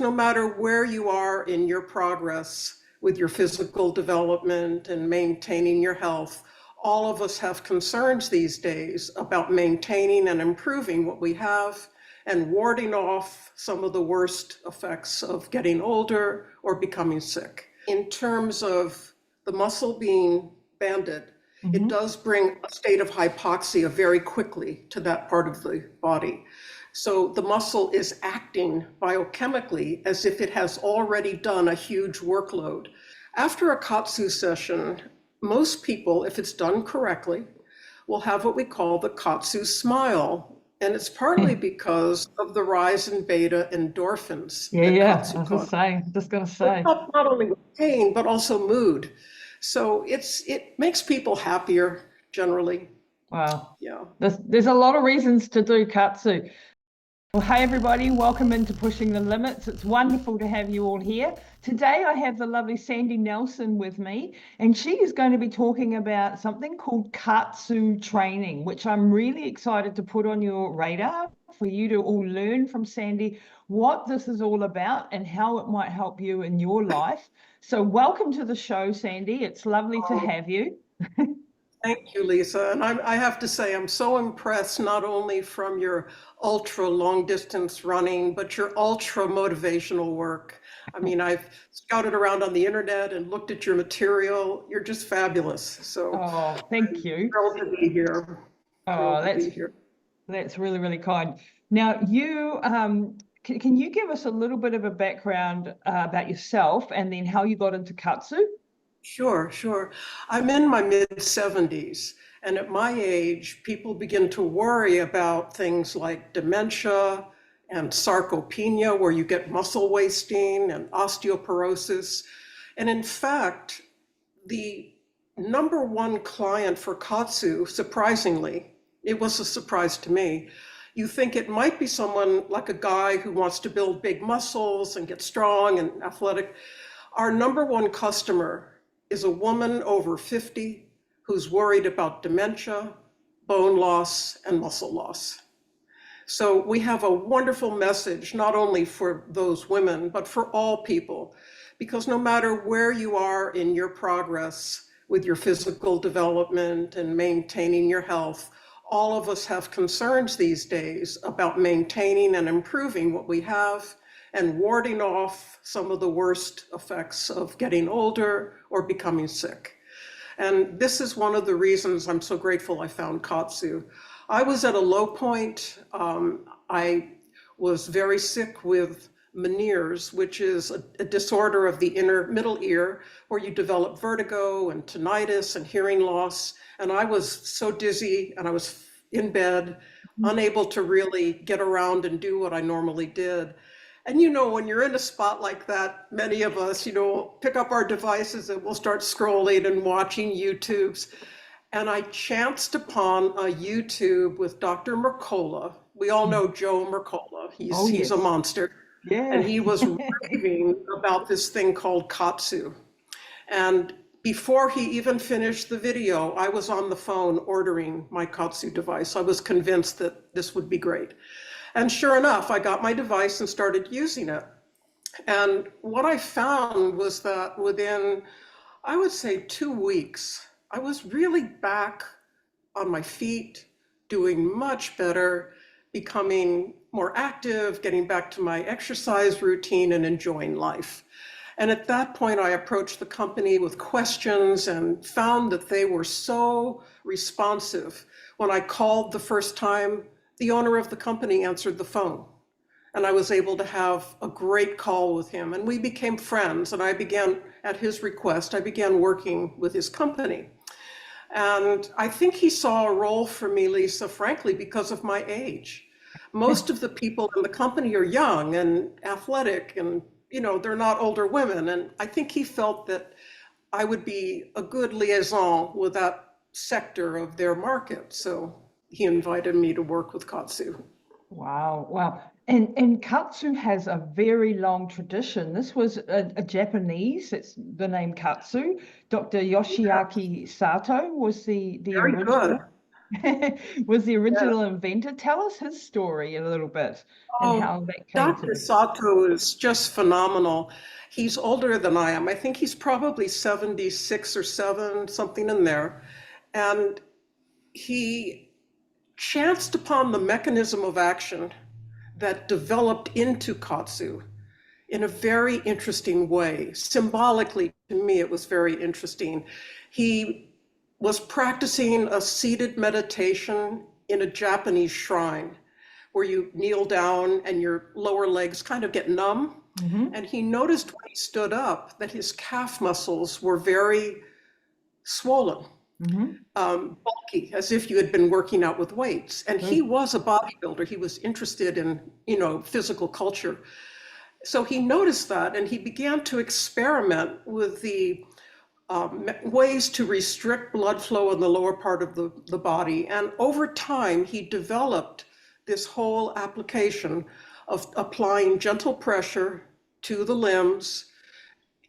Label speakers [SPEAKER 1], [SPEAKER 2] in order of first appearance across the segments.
[SPEAKER 1] no matter where you are in your progress with your physical development and maintaining your health, all of us have concerns these days about maintaining and improving what we have and warding off some of the worst effects of getting older or becoming sick. In terms of the muscle being banded, it does bring a state of hypoxia very quickly to that part of the body. So the muscle is acting biochemically as if it has already done a huge workload. After a Katsu session, most people, if it's done correctly, will have what we call the Katsu smile. And it's partly because of the rise in beta endorphins that Katsu
[SPEAKER 2] I was
[SPEAKER 1] causes.
[SPEAKER 2] just going to say.
[SPEAKER 1] Not only with pain, but also mood. So it makes people happier generally.
[SPEAKER 2] Wow.
[SPEAKER 1] Yeah.
[SPEAKER 2] There's a lot of reasons to do Katsu. Well, hey everybody, welcome into Pushing the Limits. It's wonderful to have you all here. Today I have the lovely Sandy Nelson with me, and she is going to be talking about something called Kaatsu Training, which I'm really excited to put on your radar for you to all learn from Sandy what this is all about and how it might help you in your life. So welcome to the show, Sandy. It's lovely to have you.
[SPEAKER 1] Thank you, Lisa. And I have to say, I'm so impressed not only from your ultra long distance running, but your ultra motivational work. I mean, I've scouted around on the internet and looked at your material. You're just fabulous. So
[SPEAKER 2] thank you.
[SPEAKER 1] Thrilled to be here.
[SPEAKER 2] That's really, really kind. Now, you can you give us a little bit of a background about yourself and then how you got into Katsu?
[SPEAKER 1] Sure. I'm in my mid-70s, and at my age, people begin to worry about things like dementia and sarcopenia, where you get muscle wasting, and osteoporosis. And in fact, the number one client for Katsu, surprisingly, it was a surprise to me. You think it might be someone like a guy who wants to build big muscles and get strong and athletic. Our number one customer is a woman over 50 who's worried about dementia, bone loss, and muscle loss. So we have a wonderful message, not only for those women, but for all people, because no matter where you are in your progress with your physical development and maintaining your health, all of us have concerns these days about maintaining and improving what we have and warding off some of the worst effects of getting older or becoming sick. And this is one of the reasons I'm so grateful I found Katsu. I was at a low point. I was very sick with Meniere's, which is a disorder of the inner middle ear, where you develop vertigo and tinnitus and hearing loss. And I was so dizzy, and I was in bed, unable to really get around and do what I normally did. And when you're in a spot like that, many of us, pick up our devices and we'll start scrolling and watching YouTubes. And I chanced upon a YouTube with Dr. Mercola. We all know Joe Mercola. He's a monster.
[SPEAKER 2] Yeah.
[SPEAKER 1] And he was raving about this thing called Katsu. And before he even finished the video, I was on the phone ordering my Katsu device. I was convinced that this would be great. And sure enough, I got my device and started using it. And what I found was that within, I would say, 2 weeks, I was really back on my feet, doing much better, becoming more active, getting back to my exercise routine and enjoying life. And at that point, I approached the company with questions and found that they were so responsive. When I called the first time, the owner of the company answered the phone, and I was able to have a great call with him, and we became friends. And I began, at his request, I began working with his company. And I think he saw a role for me, Lisa, frankly, because of my age. Most of the people in the company are young and athletic, and they're not older women. And I think he felt that I would be a good liaison with that sector of their market. So he invited me to work with Katsu.
[SPEAKER 2] Wow. And Katsu has a very long tradition. This was a Japanese, it's the name Katsu. Dr. Yoshiaki Sato was the
[SPEAKER 1] Very
[SPEAKER 2] original.
[SPEAKER 1] good.
[SPEAKER 2] was the
[SPEAKER 1] Yeah.
[SPEAKER 2] original inventor. Tell us his story a little bit and
[SPEAKER 1] Oh,
[SPEAKER 2] how that came to
[SPEAKER 1] Dr.
[SPEAKER 2] be.
[SPEAKER 1] Sato is just phenomenal. He's older than I am. I think he's probably 76 or 7, something in there. And he chanced upon the mechanism of action that developed into Katsu in a very interesting way. Symbolically, to me, it was very interesting. He was practicing a seated meditation in a Japanese shrine where you kneel down and your lower legs kind of get numb.
[SPEAKER 2] Mm-hmm.
[SPEAKER 1] And he noticed when he stood up that his calf muscles were very swollen,
[SPEAKER 2] Mm-hmm.
[SPEAKER 1] bulky, as if you had been working out with weights. And he
[SPEAKER 2] Good.
[SPEAKER 1] was a bodybuilder. He was interested in, physical culture. So he noticed that and he began to experiment with the ways to restrict blood flow in the lower part of the body. And over time, he developed this whole application of applying gentle pressure to the limbs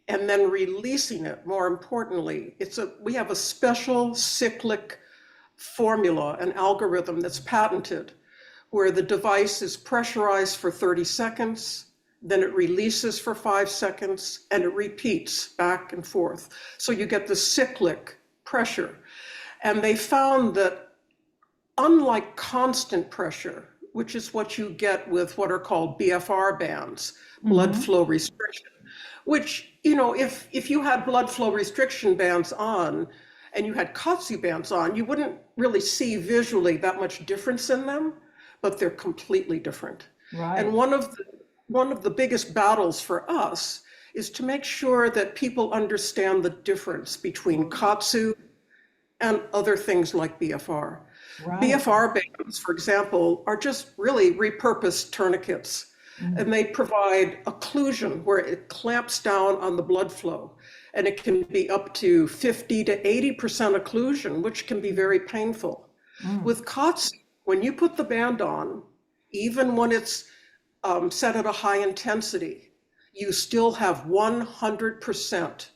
[SPEAKER 1] and then releasing it. More importantly, we have a special cyclic formula, an algorithm that's patented, where the device is pressurized for 30 seconds, then it releases for 5 seconds, and it repeats back and forth. So you get the cyclic pressure. And they found that unlike constant pressure, which is what you get with what are called BFR bands, blood
[SPEAKER 2] Mm-hmm.
[SPEAKER 1] flow restriction, which, if you had blood flow restriction bands on and you had Katsu bands on, you wouldn't really see visually that much difference in them, but they're completely different. And
[SPEAKER 2] Right.
[SPEAKER 1] one of the biggest battles for us is to make sure that people understand the difference between Katsu and other things like BFR.
[SPEAKER 2] Right.
[SPEAKER 1] BFR bands, for example, are just really repurposed tourniquets,
[SPEAKER 2] Mm.
[SPEAKER 1] and they provide occlusion where it clamps down on the blood flow. And it can be up to 50 to 80% occlusion, which can be very painful.
[SPEAKER 2] Mm.
[SPEAKER 1] With Katsu, when you put the band on, even when it's set at a high intensity, you still have 100%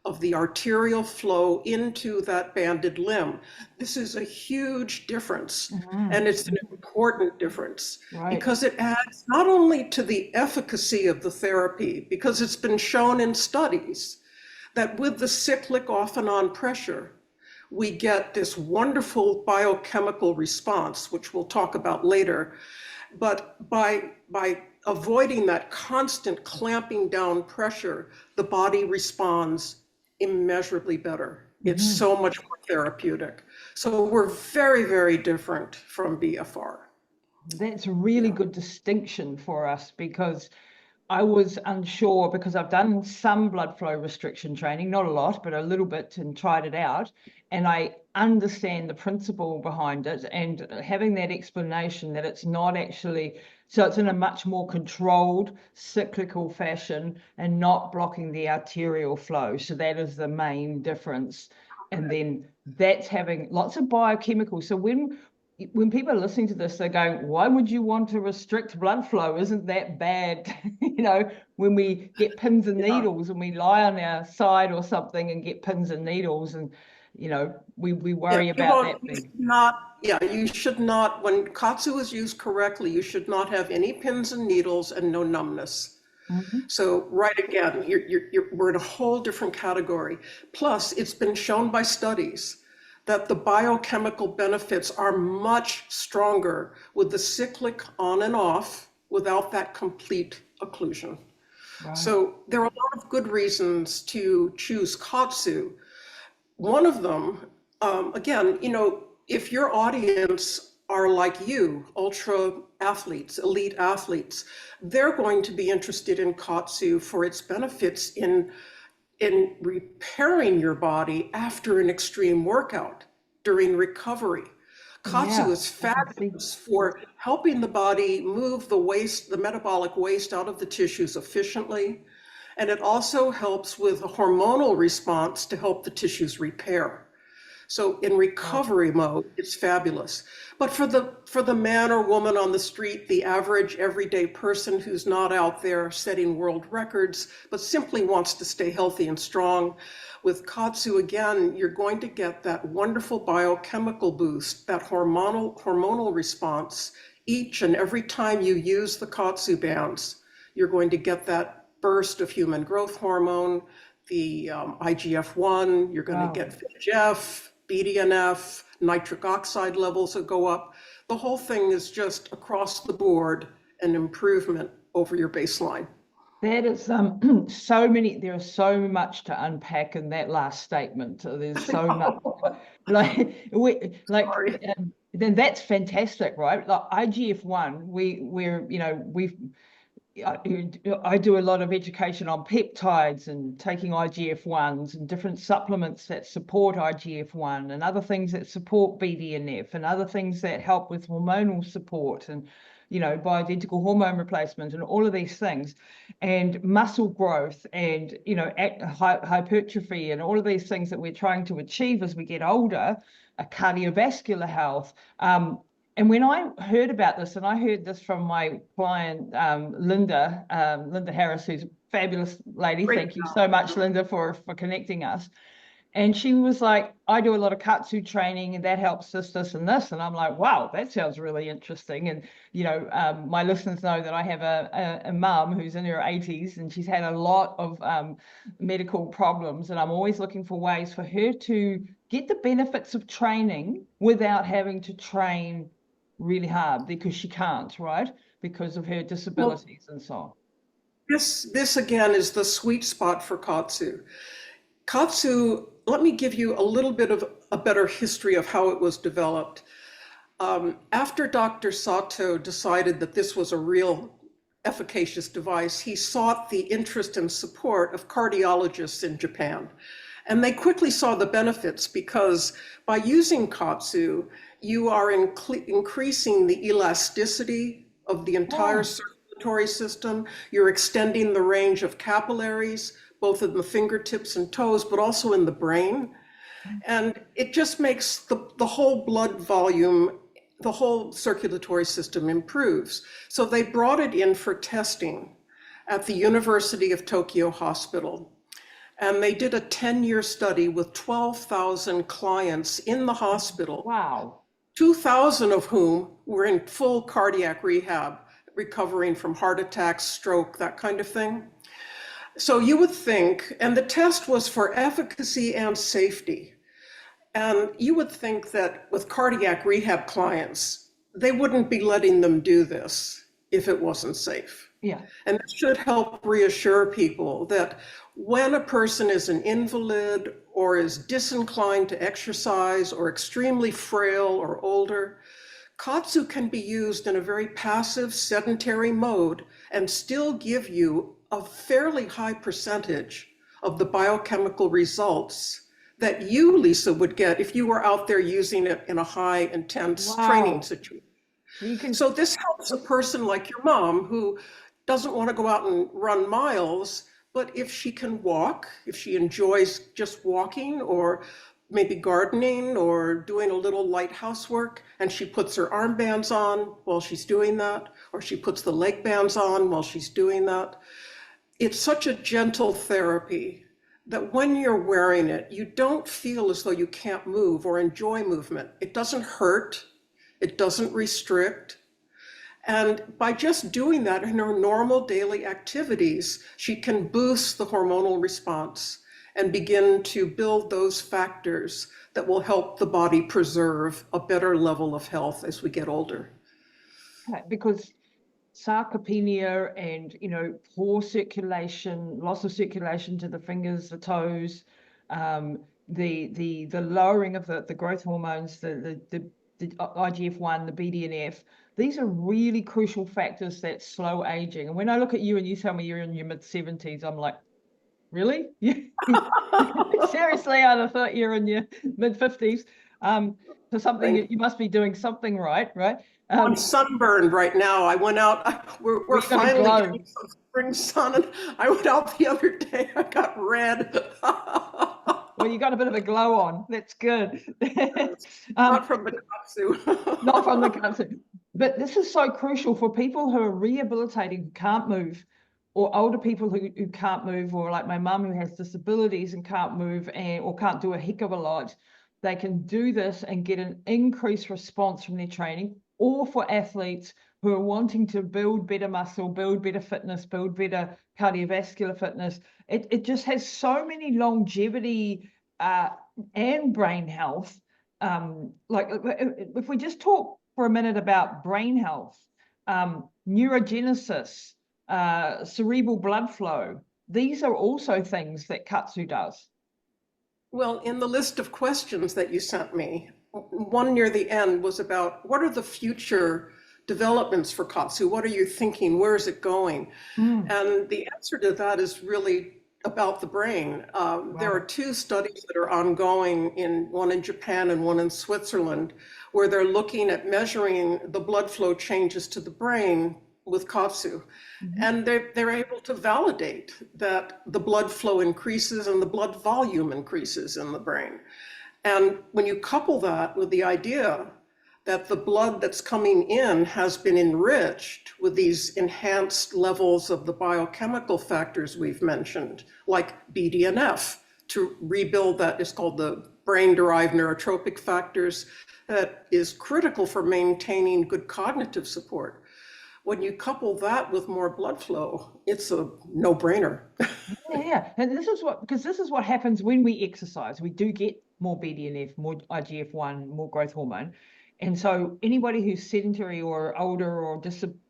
[SPEAKER 1] of the arterial flow into that banded limb. This is a huge difference,
[SPEAKER 2] Mm-hmm.
[SPEAKER 1] and it's an important difference
[SPEAKER 2] Right.
[SPEAKER 1] because it adds not only to the efficacy of the therapy, because it's been shown in studies that with the cyclic off and on pressure, we get this wonderful biochemical response, which we'll talk about later. But by avoiding that constant clamping down pressure, the body responds immeasurably better. It's
[SPEAKER 2] Mm-hmm.
[SPEAKER 1] so much more therapeutic. So we're very, very different from BFR.
[SPEAKER 2] That's a really
[SPEAKER 1] Yeah.
[SPEAKER 2] good distinction for us because I was unsure because I've done some blood flow restriction training, not a lot, but a little bit and tried it out. And I understand the principle behind it and having that explanation that it's not actually, so it's in a much more controlled cyclical fashion and not blocking the arterial flow. So that is the main difference. And then that's having lots of biochemical. So when people are listening to this, they're going, why would you want to restrict blood flow? Isn't that bad? When we get pins and
[SPEAKER 1] Yeah.
[SPEAKER 2] needles and we lie on our side or something and get pins and needles and, we
[SPEAKER 1] Yeah,
[SPEAKER 2] worry about that being.
[SPEAKER 1] you should not, when Katsu is used correctly, you should not have any pins and needles and no numbness.
[SPEAKER 2] Mhm.
[SPEAKER 1] So right again, we're in a whole different category. Plus, it's been shown by studies that the biochemical benefits are much stronger with the cyclic on and off without that complete occlusion.
[SPEAKER 2] Right.
[SPEAKER 1] So there are a lot of good reasons to choose Katsu. One of them, again, if your audience are like you, ultra athletes, elite athletes, they're going to be interested in Katsu for its benefits in repairing your body after an extreme workout during recovery. Katsu
[SPEAKER 2] Yeah,
[SPEAKER 1] is
[SPEAKER 2] I can see.
[SPEAKER 1] fabulous for helping the body move the waste, the metabolic waste out of the tissues efficiently. And it also helps with a hormonal response to help the tissues repair. So in recovery mode, it's fabulous. But for the man or woman on the street, the average everyday person who's not out there setting world records, but simply wants to stay healthy and strong, with Katsu, again, you're going to get that wonderful biochemical boost, that hormonal response. Each and every time you use the Katsu bands, you're going to get that burst of human growth hormone, the IGF-1, you're going to get VEGF, BDNF, nitric oxide levels will go up. The whole thing is just across the board an improvement over your baseline.
[SPEAKER 2] That is there's so much to unpack in that last statement. There's so much, then that's fantastic, right? Like IGF-1, I do a lot of education on peptides and taking IGF-1s and different supplements that support IGF-1 and other things that support BDNF and other things that help with hormonal support and, bioidentical hormone replacement and all of these things, and muscle growth and, hypertrophy and all of these things that we're trying to achieve as we get older, cardiovascular health. And when I heard about this, and I heard this from my client, Linda Harris, who's a fabulous lady. Thank you so much, Linda, for connecting us. And she was like, I do a lot of Kaatsu training and that helps this, and this. And I'm like, wow, that sounds really interesting. And, my listeners know that I have a mum who's in her 80s and she's had a lot of medical problems. And I'm always looking for ways for her to get the benefits of training without having to train really hard, because she can't, right? Because of her disabilities and so on.
[SPEAKER 1] This again is the sweet spot for Katsu. Katsu, let me give you a little bit of a better history of how it was developed. After Dr. Sato decided that this was a real efficacious device, he sought the interest and support of cardiologists in Japan. And they quickly saw the benefits, because by using Katsu, you are increasing the elasticity of the entire circulatory system. You're extending the range of capillaries, both in the fingertips and toes, but also in the brain. And it just makes the whole blood volume, the whole circulatory system improves. So they brought it in for testing at the University of Tokyo Hospital. And they did a 10-year study with 12,000 clients in the hospital.
[SPEAKER 2] Wow.
[SPEAKER 1] 2,000 of whom were in full cardiac rehab, recovering from heart attacks, stroke, that kind of thing. So you would think, and the test was for efficacy and safety. And you would think that with cardiac rehab clients, they wouldn't be letting them do this if it wasn't safe.
[SPEAKER 2] Yeah.
[SPEAKER 1] And this should help reassure people that when a person is an invalid or is disinclined to exercise or extremely frail or older, Katsu can be used in a very passive, sedentary mode and still give you a fairly high percentage of the biochemical results that you, Lisa, would get if you were out there using it in a high, intense training situation. So this helps a person like your mom who doesn't want to go out and run miles, but if she can walk, if she enjoys just walking or maybe gardening or doing a little light housework, and she puts her armbands on while she's doing that, or she puts the leg bands on while she's doing that, it's such a gentle therapy that when you're wearing it, you don't feel as though you can't move or enjoy movement. It doesn't hurt, it doesn't restrict. And by just doing that in her normal daily activities, she can boost the hormonal response and begin to build those factors that will help the body preserve a better level of health as we get older.
[SPEAKER 2] Because sarcopenia and, poor circulation, loss of circulation to the fingers, the toes, the lowering of the growth hormones, the IGF-1, the BDNF, these are really crucial factors that slow aging. And when I look at you and you tell me you're in your mid-70s, I'm like, really? Seriously, I'd have thought you're in your mid-50s. For something, you must be doing something right?
[SPEAKER 1] I'm sunburned right now. I went out, we're finally getting some spring sun, and I went out the other day, I got red.
[SPEAKER 2] Well, you got a bit of a glow on. That's good.
[SPEAKER 1] Not from the Katsu.
[SPEAKER 2] Not from the Katsu. But this is so crucial for people who are rehabilitating, who can't move, or older people who can't move, or like my mum who has disabilities and can't move or can't do a heck of a lot. They can do this and get an increased response from their training, or for athletes who are wanting to build better muscle, build better fitness, build better cardiovascular fitness. It just has so many longevity and brain health. Like if we just talk for a minute about brain health, neurogenesis, cerebral blood flow, these are also things that Katsu does.
[SPEAKER 1] Well, in the list of questions that you sent me, one near the end was about what are the future developments for Katsu? What are you thinking? Where is it going? And the answer to that is really about the brain. There are two studies that are ongoing, one in Japan and one in Switzerland, where they're looking at measuring the blood flow changes to the brain with Katsu. And they're able to validate that the blood flow increases and the blood volume increases in the brain. And when you couple that with the idea that the blood that's coming in has been enriched with these enhanced levels of the biochemical factors we've mentioned, like BDNF, to rebuild that is called the brain-derived neurotropic factors, that is critical for maintaining good cognitive support. When you couple that with more blood flow, it's a no-brainer.
[SPEAKER 2] Yeah, and this is what happens when we exercise. We do get more BDNF, more IGF-1, more growth hormone. And so anybody who's sedentary or older or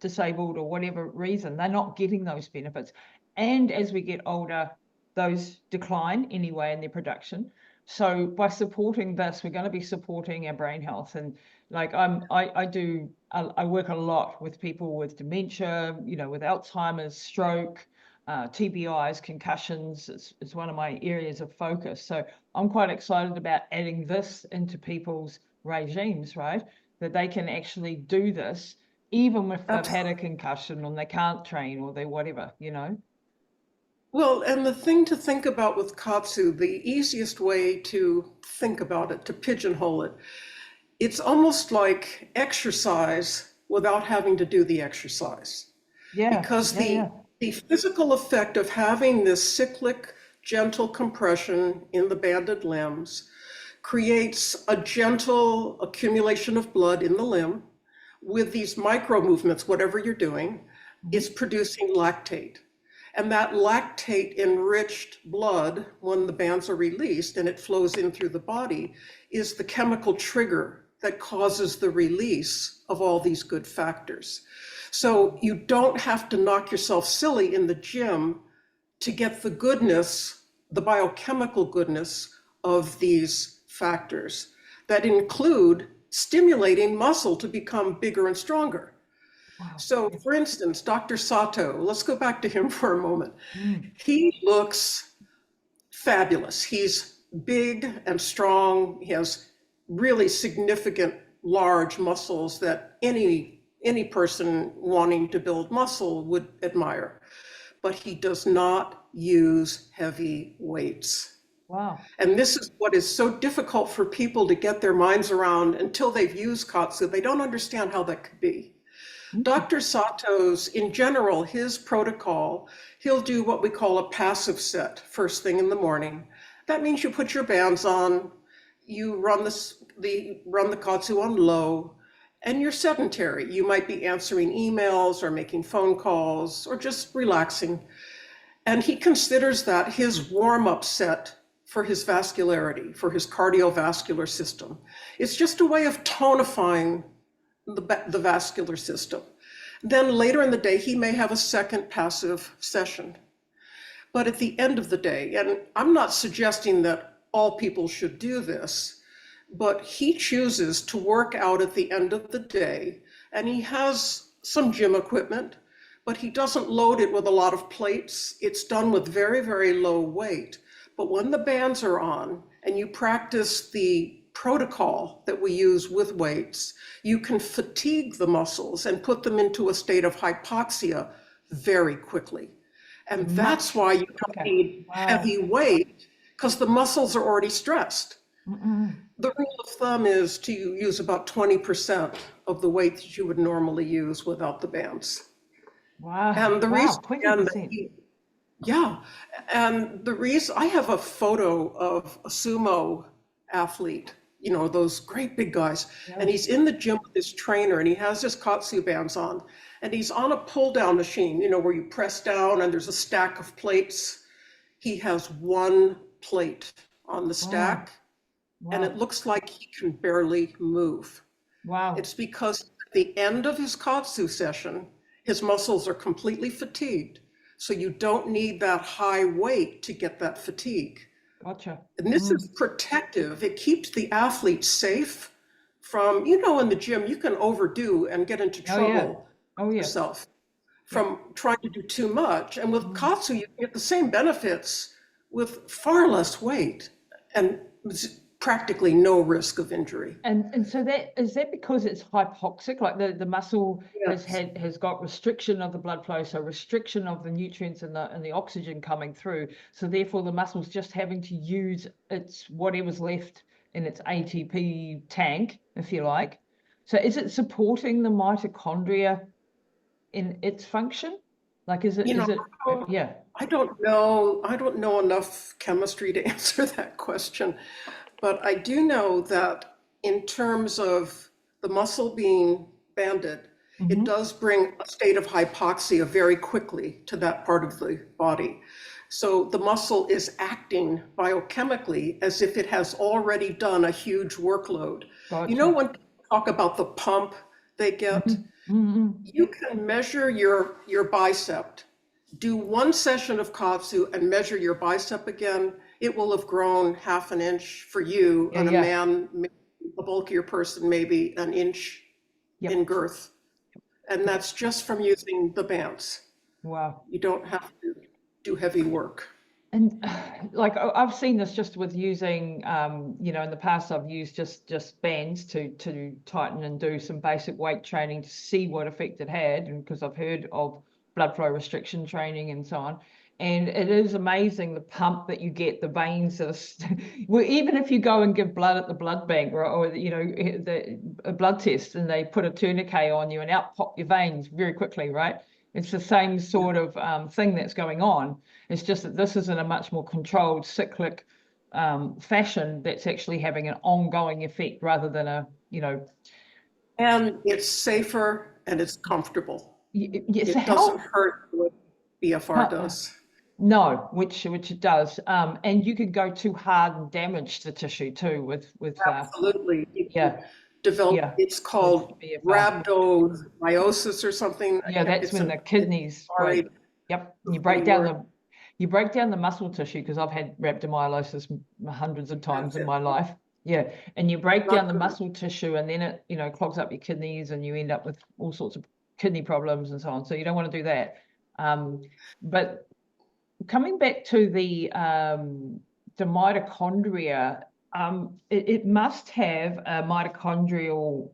[SPEAKER 2] disabled or whatever reason, they're not getting those benefits. And as we get older, those decline anyway in their production. So by supporting this, we're going to be supporting our brain health. And like I work a lot with people with dementia, with Alzheimer's, stroke, TBIs, concussions. It's one of my areas of focus. So I'm quite excited about adding this into people's regimes, right? That they can actually do this even if they've had a concussion or they can't train or they whatever.
[SPEAKER 1] Well, and the thing to think about with Katsu, the easiest way to think about it, to pigeonhole it, it's almost like exercise without having to do the exercise.
[SPEAKER 2] Yeah.
[SPEAKER 1] Because the physical effect of having this cyclic, gentle compression in the banded limbs creates a gentle accumulation of blood in the limb with these micro movements, whatever you're doing, is producing lactate. And that lactate enriched blood, when the bands are released and it flows in through the body, is the chemical trigger that causes the release of all these good factors. So you don't have to knock yourself silly in the gym to get the goodness, the biochemical goodness of these factors that include stimulating muscle to become bigger and stronger. Wow. So for instance, Dr. Sato, let's go back to him for a moment. He looks fabulous. He's big and strong. He has really significant, large muscles that any person wanting to build muscle would admire. But he does not use heavy weights.
[SPEAKER 2] Wow.
[SPEAKER 1] And this is what is so difficult for people to get their minds around until they've used Katsu. They don't understand how that could be. Dr. Sato's, in general, his protocol, he'll do what we call a passive set first thing in the morning. That means you put your bands on, you run the Katsu on low, and you're sedentary. You might be answering emails or making phone calls or just relaxing. And he considers that his warm-up set for his vascularity, for his cardiovascular system. It's just a way of tonifying the vascular system. Then later in the day, he may have a second passive session. But at the end of the day, and I'm not suggesting that all people should do this, but he chooses to work out at the end of the day, and he has some gym equipment, but he doesn't load it with a lot of plates. It's done with very, very low weight. But when the bands are on and you practice the protocol that we use with weights, you can fatigue the muscles and put them into a state of hypoxia very quickly. And that's why you don't need heavy weight. because the muscles are already stressed.
[SPEAKER 2] Mm-mm.
[SPEAKER 1] The rule of thumb is to use about 20% of the weight that you would normally use without the bands.
[SPEAKER 2] Wow,
[SPEAKER 1] And the
[SPEAKER 2] wow,
[SPEAKER 1] reason, again, that
[SPEAKER 2] 20%.
[SPEAKER 1] yeah, and the reason I have a photo of a sumo athlete, you know, those great big guys,
[SPEAKER 2] Yeah.
[SPEAKER 1] and he's in the gym with his trainer and he has his Katsu bands on, and he's on a pull down machine, you know, where you press down and there's a stack of plates. He has one plate on the
[SPEAKER 2] Wow,
[SPEAKER 1] stack, and it
[SPEAKER 2] wow,
[SPEAKER 1] looks like he can barely move.
[SPEAKER 2] wow.
[SPEAKER 1] It's because at the end of his Katsu session, his muscles are completely fatigued. So you don't need that high weight to get that fatigue.
[SPEAKER 2] Gotcha.
[SPEAKER 1] And this is protective. It keeps the athlete safe from, you know, in the gym, you can overdo and get into
[SPEAKER 2] Oh yeah.
[SPEAKER 1] trouble
[SPEAKER 2] Oh yeah.
[SPEAKER 1] yourself
[SPEAKER 2] Yep.
[SPEAKER 1] from trying to do too much. And with
[SPEAKER 2] Mm.
[SPEAKER 1] Katsu, you get the same benefits with far less weight and practically no risk of injury.
[SPEAKER 2] And so that is that because it's hypoxic, like the muscle
[SPEAKER 1] Yes.
[SPEAKER 2] has got restriction of the blood flow, so restriction of the nutrients and the oxygen coming through. So therefore the muscle's just having to use its whatever's left in its ATP tank, if you like. So is it supporting the mitochondria in its function? Like
[SPEAKER 1] You know,
[SPEAKER 2] yeah.
[SPEAKER 1] I don't know enough chemistry to answer that question, but I do know that in terms of the muscle being banded, it
[SPEAKER 2] Mm-hmm.
[SPEAKER 1] does bring a state of hypoxia very quickly to that part of the body. So the muscle is acting biochemically as if it has already done a huge workload. You know,
[SPEAKER 2] Gotcha.
[SPEAKER 1] when people talk about the pump they get,
[SPEAKER 2] Mm-hmm. Mm-hmm.
[SPEAKER 1] you can measure your bicep. Do one session of Katsu and measure your bicep again. It will have grown half an inch for you,
[SPEAKER 2] Yeah,
[SPEAKER 1] and a
[SPEAKER 2] yeah.
[SPEAKER 1] man, a bulkier person, maybe an inch in
[SPEAKER 2] Yep.
[SPEAKER 1] girth. And
[SPEAKER 2] Yep.
[SPEAKER 1] that's just from using the bands.
[SPEAKER 2] Wow.
[SPEAKER 1] You don't have to do heavy work.
[SPEAKER 2] And like I've seen this just with using, you know, in the past I've used just bands to tighten and do some basic weight training to see what effect it had, and because I've heard of blood flow restriction training and so on. And it is amazing the pump that you get, the veins that are, well, even if you go and give blood at the blood bank or you know, a blood test and they put a tourniquet on you and out pop your veins very quickly, right? It's the same sort of thing that's going on. It's just that this is in a much more controlled, cyclic fashion that's actually having an ongoing effect rather than a, you know,
[SPEAKER 1] And it's safer and it's comfortable.
[SPEAKER 2] yes,
[SPEAKER 1] It doesn't
[SPEAKER 2] how,
[SPEAKER 1] hurt what BFR
[SPEAKER 2] how
[SPEAKER 1] does.
[SPEAKER 2] no, which it does, and you could go too hard and damage the tissue too with
[SPEAKER 1] Absolutely. You can
[SPEAKER 2] yeah,
[SPEAKER 1] develop,
[SPEAKER 2] yeah,
[SPEAKER 1] it's
[SPEAKER 2] with
[SPEAKER 1] called
[SPEAKER 2] BFR.
[SPEAKER 1] rhabdomyosis or something.
[SPEAKER 2] Yeah, that's
[SPEAKER 1] It's
[SPEAKER 2] when
[SPEAKER 1] a,
[SPEAKER 2] the kidneys break.
[SPEAKER 1] sorry,
[SPEAKER 2] Yep, you break
[SPEAKER 1] funny
[SPEAKER 2] down
[SPEAKER 1] word.
[SPEAKER 2] the muscle tissue because I've had rhabdomyolysis hundreds of times
[SPEAKER 1] That's
[SPEAKER 2] in
[SPEAKER 1] it.
[SPEAKER 2] my life. Yeah, and you break down
[SPEAKER 1] Not
[SPEAKER 2] the
[SPEAKER 1] good.
[SPEAKER 2] muscle tissue and then it, you know, clogs up your kidneys and you end up with all sorts of kidney problems and so on. So you don't want to do that. But coming back to the mitochondria, it must have a mitochondrial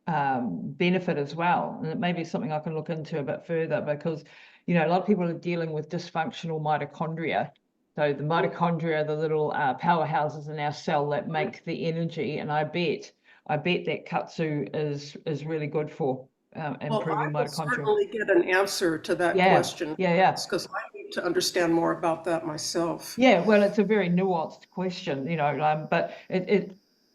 [SPEAKER 2] benefit as well. And it may be something I can look into a bit further because, you know, a lot of people are dealing with dysfunctional mitochondria. So the mitochondria are the little powerhouses in our cell that make the energy. And I bet that Katsu is really good for
[SPEAKER 1] Well, I
[SPEAKER 2] improving
[SPEAKER 1] will
[SPEAKER 2] mitochondria.
[SPEAKER 1] certainly get an answer to that
[SPEAKER 2] Yeah,
[SPEAKER 1] question
[SPEAKER 2] yeah, yeah.
[SPEAKER 1] because I need to understand more about that myself.
[SPEAKER 2] Yeah, well, it's a very nuanced question, you know, but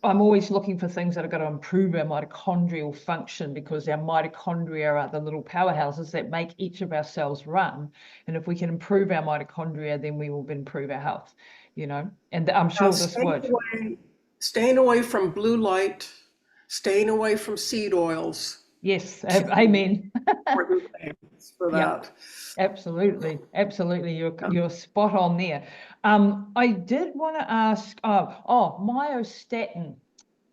[SPEAKER 2] I'm always looking for things that are going to improve our mitochondrial function because our mitochondria are the little powerhouses that make each of our cells run. And if we can improve our mitochondria, then we will improve our health, you know, and I'm sure this would.
[SPEAKER 1] Staying away from blue light, staying away from seed oils,
[SPEAKER 2] Yes,
[SPEAKER 1] two
[SPEAKER 2] amen.
[SPEAKER 1] important things for
[SPEAKER 2] Yep.
[SPEAKER 1] that.
[SPEAKER 2] Absolutely, absolutely. You're spot on there. I did want to ask, myostatin.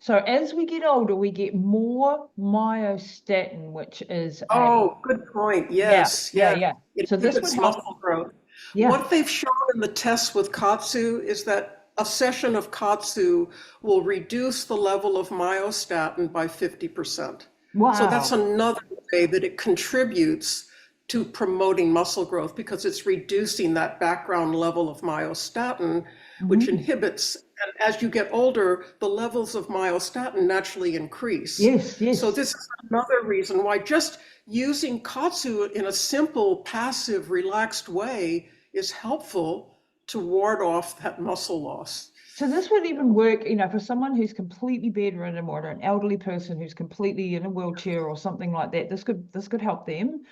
[SPEAKER 2] So as we get older, we get more myostatin, which is
[SPEAKER 1] Oh, good point.
[SPEAKER 2] yeah,
[SPEAKER 1] Yes,
[SPEAKER 2] yeah,
[SPEAKER 1] yes.
[SPEAKER 2] yeah.
[SPEAKER 1] It
[SPEAKER 2] So this would
[SPEAKER 1] inhibits
[SPEAKER 2] help.
[SPEAKER 1] muscle growth.
[SPEAKER 2] Yeah.
[SPEAKER 1] What they've shown in the tests with Katsu is that a session of Katsu will reduce the level of myostatin by 50%. So that's
[SPEAKER 2] Wow.
[SPEAKER 1] another way that it contributes to promoting muscle growth because it's reducing that background level of myostatin, which
[SPEAKER 2] Mm.
[SPEAKER 1] inhibits, and as you get older, the levels of myostatin naturally increase.
[SPEAKER 2] Yes,
[SPEAKER 1] So
[SPEAKER 2] yes.
[SPEAKER 1] this is another reason why just using Katsu in a simple, passive, relaxed way is helpful to ward off that muscle loss.
[SPEAKER 2] So this would even work, for someone who's completely bedridden or an elderly person who's completely in a wheelchair or something like that. This could help them.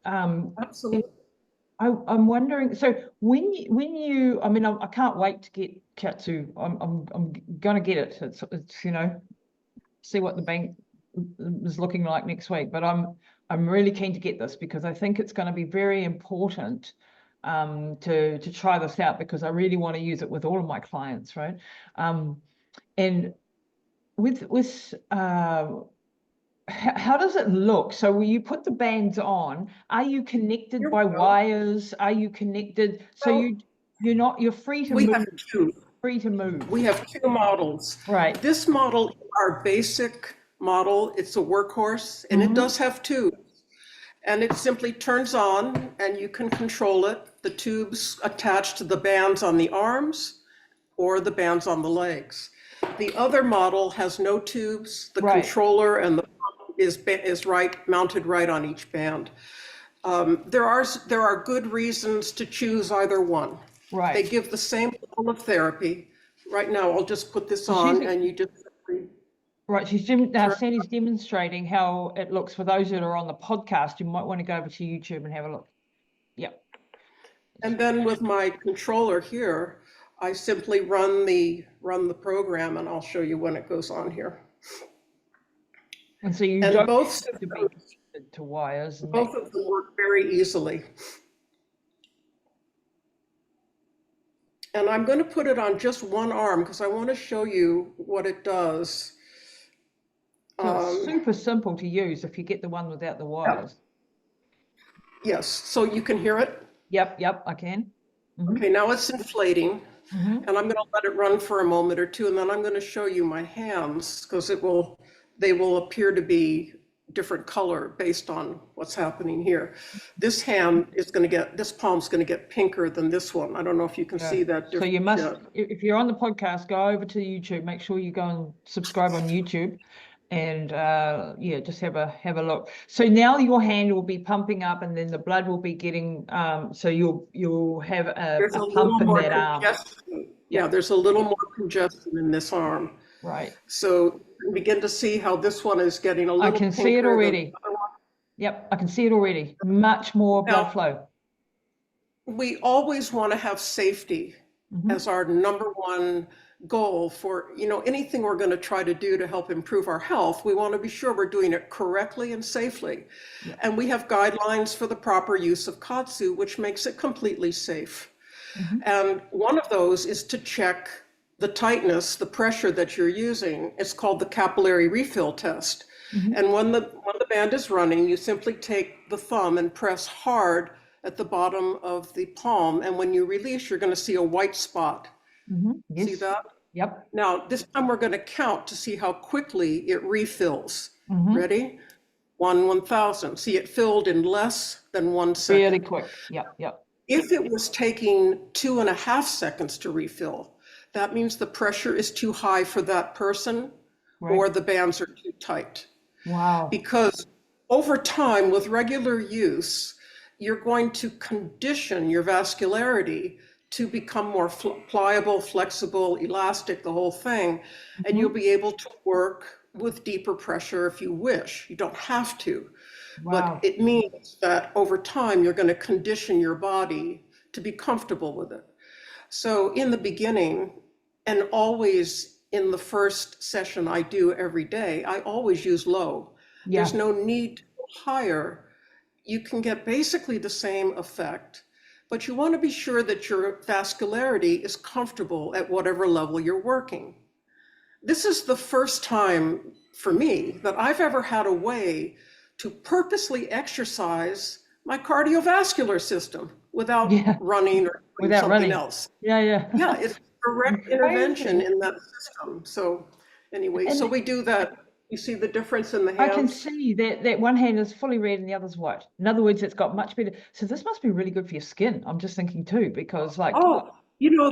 [SPEAKER 2] Um, and
[SPEAKER 1] Absolutely.
[SPEAKER 2] I'm wondering. So I mean, I can't wait to get Katsu. I'm gonna get it. It's see what the bank is looking like next week. But I'm really keen to get this because I think it's going to be very important to try this out because I really want to use it with all of my clients, right? And with how does it look? So when you put the bands on, are you connected
[SPEAKER 1] Here we
[SPEAKER 2] by
[SPEAKER 1] go.
[SPEAKER 2] wires? Are you connected? So
[SPEAKER 1] So
[SPEAKER 2] you're free to
[SPEAKER 1] we
[SPEAKER 2] move,
[SPEAKER 1] have two.
[SPEAKER 2] free to move.
[SPEAKER 1] We have two models.
[SPEAKER 2] Right.
[SPEAKER 1] This model is our basic model. It's a workhorse, and it
[SPEAKER 2] Mm-hmm.
[SPEAKER 1] does have tubes. And it simply turns on, and you can control it. The tubes attach to the bands on the arms or the bands on the legs. The other model has no tubes. The
[SPEAKER 2] Right.
[SPEAKER 1] controller and the pump is mounted right on each band. There are good reasons to choose either one. They
[SPEAKER 2] Right.
[SPEAKER 1] give the same level of therapy. Right now, I'll just put this
[SPEAKER 2] So
[SPEAKER 1] on, and you just
[SPEAKER 2] right.
[SPEAKER 1] turn.
[SPEAKER 2] Sandy's demonstrating how it looks for those that are on the podcast. You might want to go over to YouTube and have a look. Yep.
[SPEAKER 1] And then with my controller here, I simply run the program, and I'll show you when it goes on here.
[SPEAKER 2] And so you
[SPEAKER 1] And
[SPEAKER 2] don't
[SPEAKER 1] both
[SPEAKER 2] have to be connected to wires. And
[SPEAKER 1] both of them work very easily. And I'm going to put it on just one arm because I want to show you what it does.
[SPEAKER 2] so it's super simple to use if you get the one without the wires.
[SPEAKER 1] Yes, so you can hear it.
[SPEAKER 2] Yep, I can. Mm-hmm.
[SPEAKER 1] Okay, now it's inflating,
[SPEAKER 2] Mm-hmm.
[SPEAKER 1] and I'm going to let it run for a moment or two, and then I'm going to show you my hands because they will appear to be different color based on what's happening here. This palm's going to get pinker than this one. I don't know if you can see that
[SPEAKER 2] So
[SPEAKER 1] difference.
[SPEAKER 2] you must, if you're on the podcast, go over to YouTube. Make sure you go and subscribe on YouTube, and just have a look. So now your hand will be pumping up, and then the blood will be getting. So you'll have a pump in that arm.
[SPEAKER 1] Yeah, there's a little more congestion in this arm.
[SPEAKER 2] Right.
[SPEAKER 1] So you can begin to see how this one is getting a little
[SPEAKER 2] I can see it
[SPEAKER 1] pinker than
[SPEAKER 2] already.
[SPEAKER 1] the other one.
[SPEAKER 2] Yep, I can see it already. Much more blood
[SPEAKER 1] Now,
[SPEAKER 2] flow.
[SPEAKER 1] we always want to have safety
[SPEAKER 2] Mm-hmm.
[SPEAKER 1] as our number one goal for anything we're going to try to do to help improve our health. We want to be sure we're doing it correctly and safely.
[SPEAKER 2] Yeah.
[SPEAKER 1] And we have guidelines for the proper use of Katsu, which makes it completely safe.
[SPEAKER 2] Mm-hmm.
[SPEAKER 1] And one of those is to check the tightness, the pressure that you're using. It's called the capillary refill test.
[SPEAKER 2] Mm-hmm.
[SPEAKER 1] And when the band is running, you simply take the thumb and press hard at the bottom of the palm. And when you release, you're going to see a white spot.
[SPEAKER 2] Mm-hmm. Yes.
[SPEAKER 1] See that?
[SPEAKER 2] Yep.
[SPEAKER 1] Now, this time we're going to count to see how quickly it refills.
[SPEAKER 2] Mm-hmm.
[SPEAKER 1] Ready? 1/1000. See, it filled in less than 1 second.
[SPEAKER 2] Really quick. Yep.
[SPEAKER 1] If it was taking 2.5 seconds to refill, that means the pressure is too high for that person,
[SPEAKER 2] Right.
[SPEAKER 1] or the bands are too tight.
[SPEAKER 2] Wow.
[SPEAKER 1] Because over time, with regular use, you're going to condition your vascularity to become more pliable, flexible, elastic, the whole thing.
[SPEAKER 2] Mm-hmm.
[SPEAKER 1] And you'll be able to work with deeper pressure if you wish. You don't have to.
[SPEAKER 2] Wow.
[SPEAKER 1] But it means that over time, you're going to condition your body to be comfortable with it. So in the beginning, and always in the first session I do every day, I always use low.
[SPEAKER 2] Yeah.
[SPEAKER 1] There's no need to go higher. You can get basically the same effect, but you want to be sure that your vascularity is comfortable at whatever level you're working. This is the first time for me that I've ever had a way to purposely exercise my cardiovascular system without running or doing something else.
[SPEAKER 2] Yeah.
[SPEAKER 1] Yeah, it's direct intervention in that system. So anyway, so we do that. You see the difference in the hands?
[SPEAKER 2] I can see that one hand is fully red and the other's white. In other words, it's got much better. So this must be really good for your skin. I'm just thinking too, because
[SPEAKER 1] You know,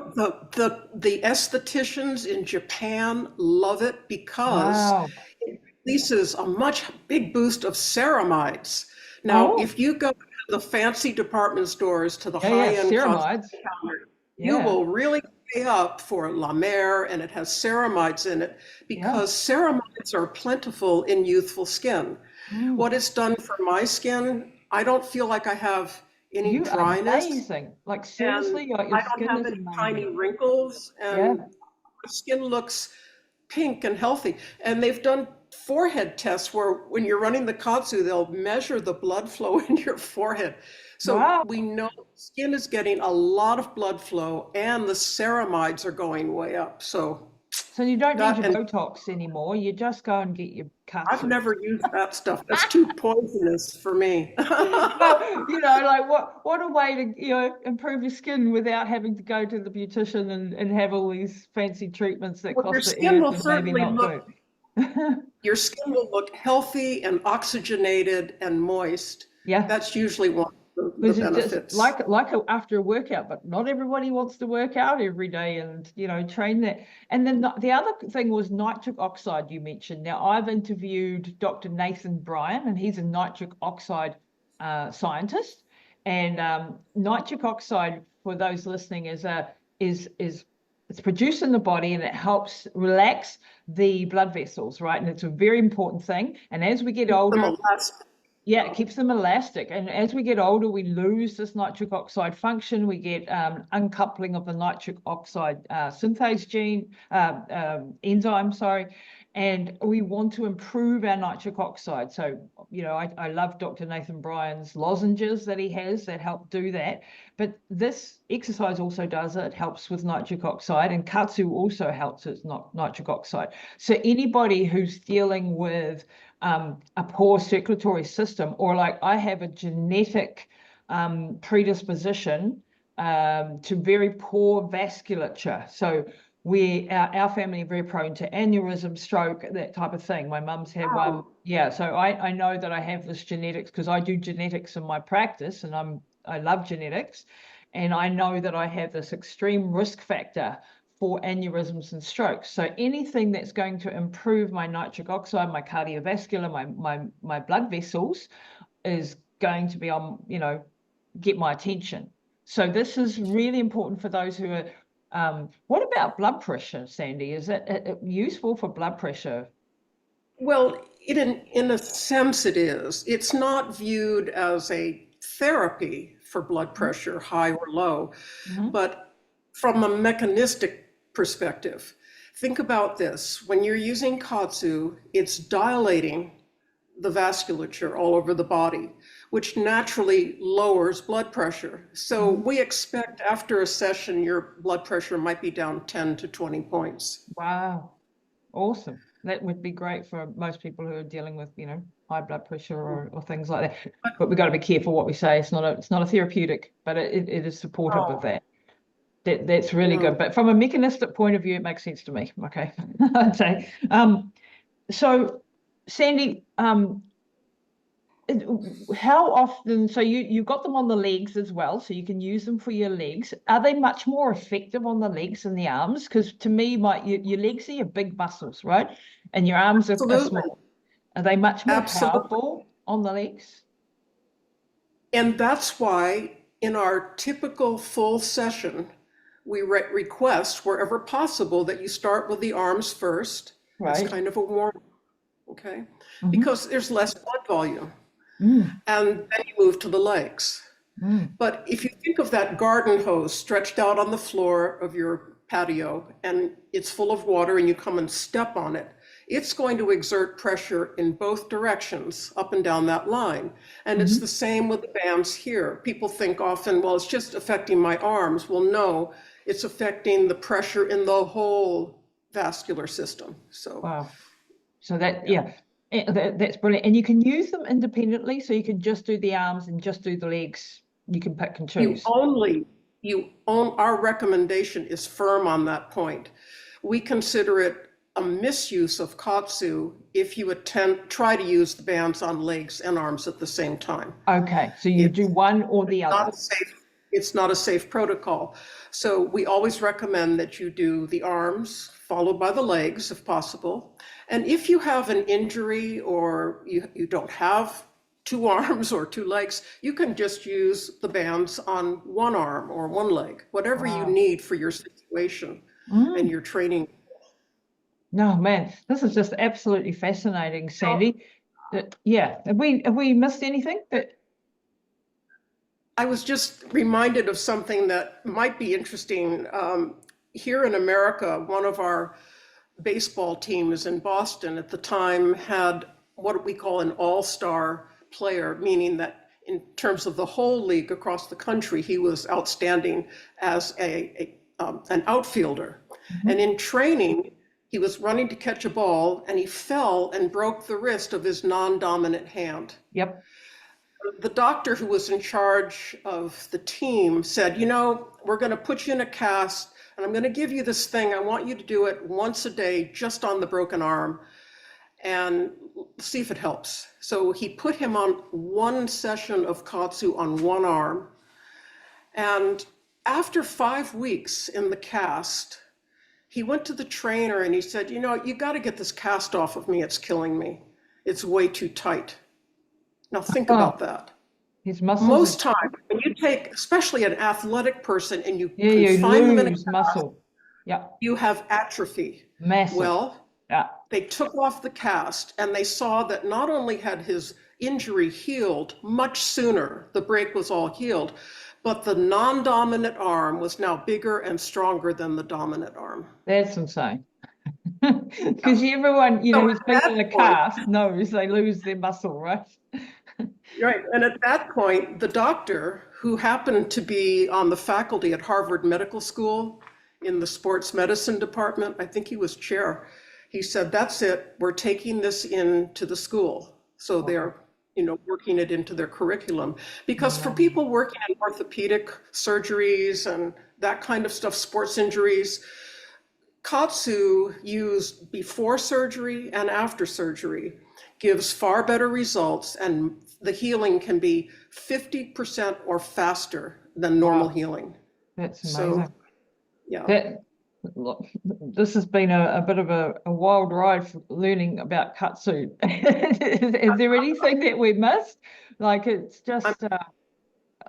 [SPEAKER 1] the estheticians in Japan love it because
[SPEAKER 2] Wow.
[SPEAKER 1] it releases a much big boost of ceramides. Now,
[SPEAKER 2] Oh,
[SPEAKER 1] if you go to the fancy department stores, to the
[SPEAKER 2] yeah,
[SPEAKER 1] high-end cosmetic
[SPEAKER 2] ceramides.
[SPEAKER 1] counter, you
[SPEAKER 2] Yeah,
[SPEAKER 1] will really pay up for La Mer, and it has ceramides in it
[SPEAKER 2] yeah.
[SPEAKER 1] because ceramides are plentiful in youthful skin.
[SPEAKER 2] Mm.
[SPEAKER 1] What it's done for my skin, I don't feel like I have any
[SPEAKER 2] You are
[SPEAKER 1] dryness,
[SPEAKER 2] amazing. Like
[SPEAKER 1] and
[SPEAKER 2] seriously, like your
[SPEAKER 1] I don't
[SPEAKER 2] skin
[SPEAKER 1] have
[SPEAKER 2] is
[SPEAKER 1] any tiny
[SPEAKER 2] amazing.
[SPEAKER 1] wrinkles,
[SPEAKER 2] Yeah.
[SPEAKER 1] and my skin looks pink and healthy. And they've done forehead tests where when you're running the Katsu, they'll measure the blood flow in your forehead. So
[SPEAKER 2] Wow.
[SPEAKER 1] we know skin is getting a lot of blood flow and the ceramides are going way up. So
[SPEAKER 2] So you don't need
[SPEAKER 1] that,
[SPEAKER 2] your
[SPEAKER 1] and
[SPEAKER 2] Botox anymore. You just go and get your
[SPEAKER 1] I've
[SPEAKER 2] Katsu.
[SPEAKER 1] never used that stuff. That's too poisonous for me.
[SPEAKER 2] Well, like what a way to, improve your skin without having to go to the beautician and have all these fancy treatments that
[SPEAKER 1] Well, your
[SPEAKER 2] cost the
[SPEAKER 1] skin
[SPEAKER 2] earth
[SPEAKER 1] will
[SPEAKER 2] and maybe
[SPEAKER 1] certainly
[SPEAKER 2] not
[SPEAKER 1] look
[SPEAKER 2] do.
[SPEAKER 1] your skin will look healthy and oxygenated and moist.
[SPEAKER 2] Yeah.
[SPEAKER 1] That's usually one of the
[SPEAKER 2] Which is just
[SPEAKER 1] benefits.
[SPEAKER 2] after a workout, but not everybody wants to work out every day and train that. And then the other thing was nitric oxide you mentioned. Now I've interviewed Dr. Nathan Bryan, and he's a nitric oxide scientist. And nitric oxide, for those listening, is it's produced in the body and it helps relax the blood vessels, right? And it's a very important thing. And as we get
[SPEAKER 1] Keep them
[SPEAKER 2] older,
[SPEAKER 1] elastic.
[SPEAKER 2] yeah, it keeps them elastic. And as we get older, we lose this nitric oxide function. We get uncoupling of the nitric oxide synthase gene, enzyme, sorry. And we want to improve our nitric oxide. So, I love Dr. Nathan Bryan's lozenges that he has that help do that. But this exercise also does it. It helps with nitric oxide. And Katsu also helps with nitric oxide. So anybody who's dealing with a poor circulatory system, or like I have a genetic predisposition to very poor vasculature. So our family are very prone to aneurysm, stroke, that type of thing. My mum's had one.
[SPEAKER 1] Wow.
[SPEAKER 2] Yeah, so I know that I have this genetics because I do genetics in my practice, and I love genetics, and I know that I have this extreme risk factor for aneurysms and strokes. So anything that's going to improve my nitric oxide, my cardiovascular, my blood vessels is going to be on, get my attention. So this is really important for those who are. What about blood pressure, Sandy? Is it useful for blood pressure?
[SPEAKER 1] Well, in a sense, it is. It's not viewed as a therapy for blood pressure, high or low,
[SPEAKER 2] Mm-hmm.
[SPEAKER 1] but from a mechanistic perspective, think about this. When you're using Katsu, it's dilating the vasculature all over the body, which naturally lowers blood pressure. So
[SPEAKER 2] Mm-hmm.
[SPEAKER 1] we expect after a session, your blood pressure might be down 10 to 20 points.
[SPEAKER 2] Wow, awesome. That would be great for most people who are dealing with, high blood pressure or things like that. But we've got to be careful what we say. It's not a therapeutic, but it is supportive of
[SPEAKER 1] Oh,
[SPEAKER 2] that. That's really good.
[SPEAKER 1] no.
[SPEAKER 2] But from a mechanistic point of view, it makes sense to me. Okay. I'd say. So Sandy, how often, so you've got them on the legs as well, so you can use them for your legs. Are they much more effective on the legs than the arms? Because to me, your legs are your big muscles, right? And your arms are
[SPEAKER 1] Absolutely.
[SPEAKER 2] small. Are they much more
[SPEAKER 1] Absolutely.
[SPEAKER 2] powerful on the legs?
[SPEAKER 1] And that's why in our typical full session, we request wherever possible that you start with the arms first as
[SPEAKER 2] Right.
[SPEAKER 1] kind of a warm, okay?
[SPEAKER 2] Mm-hmm.
[SPEAKER 1] Because there's less blood volume.
[SPEAKER 2] Mm,
[SPEAKER 1] And then you move to the legs.
[SPEAKER 2] mm,
[SPEAKER 1] But if you think of that garden hose stretched out on the floor of your patio and it's full of water and you come and step on it, it's going to exert pressure in both directions up and down that line. And it's
[SPEAKER 2] mm-hmm.
[SPEAKER 1] the same with the bands here. People think often, well, it's just affecting my arms. Well, no, it's affecting the pressure in the whole vascular system. So,
[SPEAKER 2] Wow. So that,
[SPEAKER 1] yeah.
[SPEAKER 2] yeah, that's brilliant. And you can use them independently. So you can just do the arms and just do the legs. You can pick and
[SPEAKER 1] You
[SPEAKER 2] choose.
[SPEAKER 1] only, our recommendation is firm on that point. We consider it a misuse of Katsu if you try to use the bands on legs and arms at the same time.
[SPEAKER 2] Okay. So you do
[SPEAKER 1] It's
[SPEAKER 2] one or the other.
[SPEAKER 1] not safe. it's not a safe protocol. So we always recommend that you do the arms, followed by the legs if possible. And if you have an injury or you don't have two arms or two legs, you can just use the bands on one arm or one leg, whatever you
[SPEAKER 2] Wow.
[SPEAKER 1] need for your situation and
[SPEAKER 2] Mm.
[SPEAKER 1] your training.
[SPEAKER 2] No, man, this is just absolutely fascinating,
[SPEAKER 1] Now,
[SPEAKER 2] Sandy. Yeah, have we missed anything?
[SPEAKER 1] I was just reminded of something that might be interesting. Here in America, one of our baseball teams in Boston at the time had what we call an all-star player, meaning that in terms of the whole league across the country, he was outstanding as an outfielder.
[SPEAKER 2] Mhm.
[SPEAKER 1] And in training, he was running to catch a ball and he fell and broke the wrist of his non-dominant hand.
[SPEAKER 2] Yep.
[SPEAKER 1] The doctor who was in charge of the team said, we're going to put you in a cast and I'm going to give you this thing. I want you to do it once a day just on the broken arm and see if it helps. So he put him on one session of Katsu on one arm. And after 5 weeks in the cast, he went to the trainer and he said, you got to get this cast off of me. It's killing me. It's way too tight. Now think about
[SPEAKER 2] Oh,
[SPEAKER 1] that.
[SPEAKER 2] his muscles are,
[SPEAKER 1] Most times, when you take, especially an athletic person, and you
[SPEAKER 2] yeah, you
[SPEAKER 1] confine them in a
[SPEAKER 2] lose
[SPEAKER 1] cast,
[SPEAKER 2] muscle. Yeah,
[SPEAKER 1] you have atrophy.
[SPEAKER 2] massive.
[SPEAKER 1] Well,
[SPEAKER 2] Yeah.
[SPEAKER 1] they took off the cast and they saw that not only had his injury healed much sooner, the break was all healed, but the non-dominant arm was now bigger and stronger than the dominant arm.
[SPEAKER 2] That's insane. Because everyone,
[SPEAKER 1] So
[SPEAKER 2] who's
[SPEAKER 1] at
[SPEAKER 2] been
[SPEAKER 1] that
[SPEAKER 2] in a
[SPEAKER 1] point,
[SPEAKER 2] cast knows they lose their muscle, right?
[SPEAKER 1] right, and at that point, the doctor, who happened to be on the faculty at Harvard Medical School in the sports medicine department, I think he was chair, he said, that's it, we're taking this into the school. So
[SPEAKER 2] Wow.
[SPEAKER 1] they're, working it into their curriculum. Because for
[SPEAKER 2] Wow.
[SPEAKER 1] people working in orthopedic surgeries and that kind of stuff, sports injuries, Katsu used before surgery and after surgery gives far better results, and the healing can be 50% or faster than normal
[SPEAKER 2] Wow.
[SPEAKER 1] healing.
[SPEAKER 2] That's
[SPEAKER 1] So,
[SPEAKER 2] amazing.
[SPEAKER 1] yeah.
[SPEAKER 2] That look, this has been a bit of a wild ride for learning about Katsu. Is there anything that we missed? Like it's
[SPEAKER 1] I'm,
[SPEAKER 2] just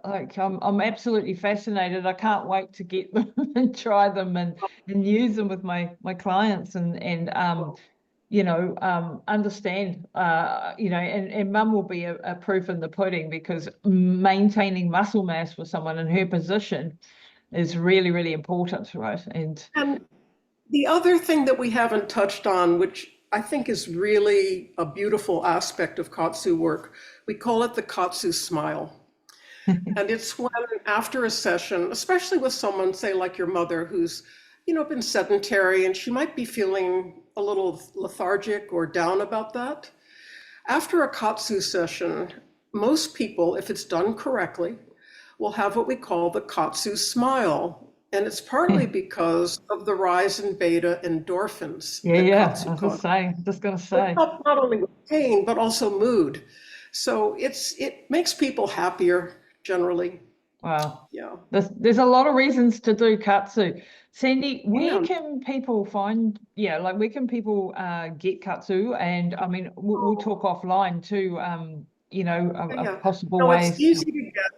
[SPEAKER 2] like I'm absolutely fascinated. I can't wait to get them and try them and use them with my clients and understand and mum will be a proof in the pudding because maintaining muscle mass for someone in her position is really, really important, right?
[SPEAKER 1] and the other thing that we haven't touched on, which I think is really a beautiful aspect of Katsu work, we call it the Katsu smile. And it's when after a session, especially with someone, say like your mother, who's, been sedentary and she might be feeling a little lethargic or down about that. After a Katsu session, most people, if it's done correctly, will have what we call the Katsu smile. And it's partly because of the rise in beta endorphins
[SPEAKER 2] Yeah,
[SPEAKER 1] that
[SPEAKER 2] yeah. I
[SPEAKER 1] Katsu
[SPEAKER 2] was just
[SPEAKER 1] causes.
[SPEAKER 2] saying, just gonna
[SPEAKER 1] It
[SPEAKER 2] say,
[SPEAKER 1] helps not only with pain, but also mood. So it makes people happier generally.
[SPEAKER 2] wow.
[SPEAKER 1] Yeah.
[SPEAKER 2] There's a lot of reasons to do katsu. Sandy, where
[SPEAKER 1] And
[SPEAKER 2] can people find, like where can people get katsu? And I mean, we'll talk offline too, of
[SPEAKER 1] yeah.
[SPEAKER 2] possible
[SPEAKER 1] No, it's
[SPEAKER 2] ways to,
[SPEAKER 1] easy to get.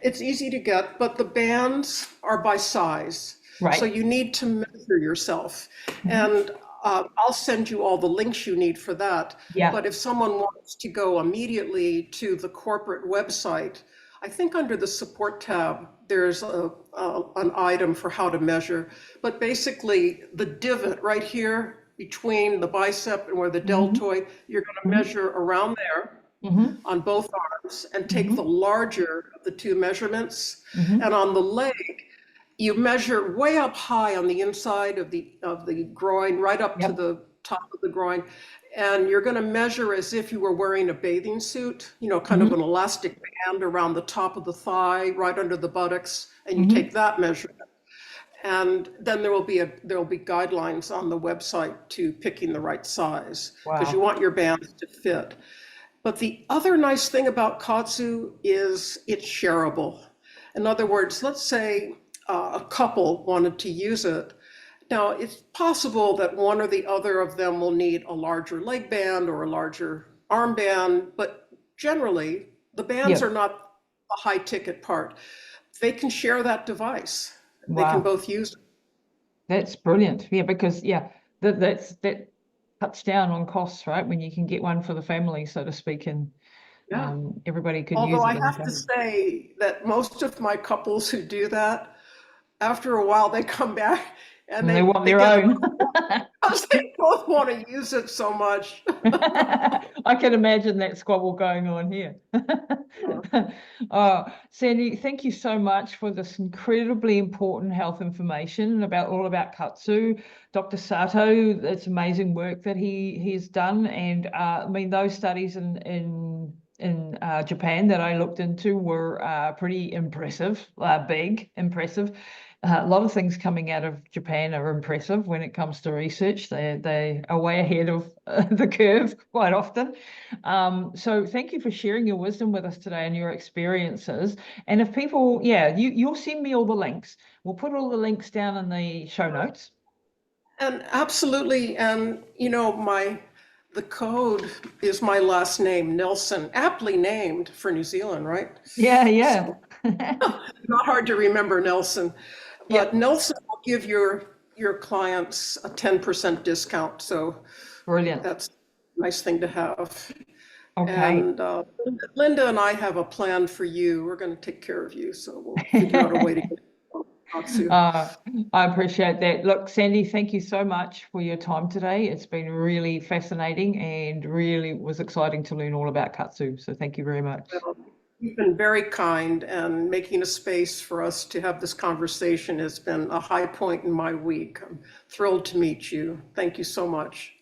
[SPEAKER 1] It's easy to get, but the bands are by size. So
[SPEAKER 2] right.
[SPEAKER 1] you need to measure yourself.
[SPEAKER 2] Mhm.
[SPEAKER 1] And I'll send you all the links you need for that.
[SPEAKER 2] Yeah.
[SPEAKER 1] But if someone wants to go immediately to the corporate website, I think under the support tab, there's an item for how to measure. But basically, the divot right here between the bicep and where the
[SPEAKER 2] Hmm.
[SPEAKER 1] deltoid, you're going to
[SPEAKER 2] Hmm.
[SPEAKER 1] measure around there
[SPEAKER 2] Hmm.
[SPEAKER 1] on both arms and take the
[SPEAKER 2] Hmm.
[SPEAKER 1] larger of the two measurements. And
[SPEAKER 2] Hmm.
[SPEAKER 1] on the leg, you measure way up high on the inside of the groin, right up to
[SPEAKER 2] Yep.
[SPEAKER 1] the top of the groin. And you're going to measure as if you were wearing a bathing suit, kind of
[SPEAKER 2] Hmm.
[SPEAKER 1] an elastic band around the top of the thigh, right under the buttocks, and you
[SPEAKER 2] Hmm.
[SPEAKER 1] take that measurement. And then there will be guidelines on the website to picking the right size because you
[SPEAKER 2] Wow.
[SPEAKER 1] want your bands to fit. But the other nice thing about Katsu is it's shareable. In other words, let's say a couple wanted to use it. Now, it's possible that one or the other of them will need a larger leg band or a larger arm band, but generally, the bands are
[SPEAKER 2] Yep.
[SPEAKER 1] not a high ticket part. They can share that device. They can
[SPEAKER 2] Wow.
[SPEAKER 1] both use it.
[SPEAKER 2] That's brilliant. Yeah, because that cuts down on costs, right? When you can get one for the family, so to speak, and
[SPEAKER 1] Yeah.
[SPEAKER 2] everybody could
[SPEAKER 1] Although
[SPEAKER 2] use
[SPEAKER 1] I
[SPEAKER 2] it in the
[SPEAKER 1] have to
[SPEAKER 2] family.
[SPEAKER 1] say that most of my couples who do that, after a while, they come back and
[SPEAKER 2] And they want
[SPEAKER 1] they
[SPEAKER 2] their
[SPEAKER 1] get
[SPEAKER 2] own.
[SPEAKER 1] because they both want to use it so much.
[SPEAKER 2] I can imagine that squabble going on here. Oh, Sandy, thank you so much for this incredibly important health information about all about Katsu. Dr. Sato, it's amazing work that he's done, and I mean those studies in Japan that I looked into were pretty impressive, big, impressive. A lot of things coming out of Japan are impressive when it comes to research. They are way ahead of the curve quite often. So thank you for sharing your wisdom with us today and your experiences. And if people, yeah, you'll send me all the links. We'll put all the links down in the show notes.
[SPEAKER 1] And absolutely, and the code is my last name, Nelson, aptly named for New Zealand, right?
[SPEAKER 2] Yeah,
[SPEAKER 1] So
[SPEAKER 2] yeah.
[SPEAKER 1] not hard to remember Nelson, but
[SPEAKER 2] Yep,
[SPEAKER 1] Nelson will give your clients a 10% discount. So
[SPEAKER 2] brilliant.
[SPEAKER 1] that's a nice thing to have.
[SPEAKER 2] Okay.
[SPEAKER 1] And Linda and I have a plan for you. We're going to take care of you, so we'll figure out a way to get Katsu.
[SPEAKER 2] Uh, I appreciate that. Look, Sandy, thank you so much for your time today. It's been really fascinating and really was exciting to learn all about Katsu. So thank you very much.
[SPEAKER 1] Well, you've been very kind, and making a space for us to have this conversation has been a high point in my week. I'm thrilled to meet you. Thank you so much.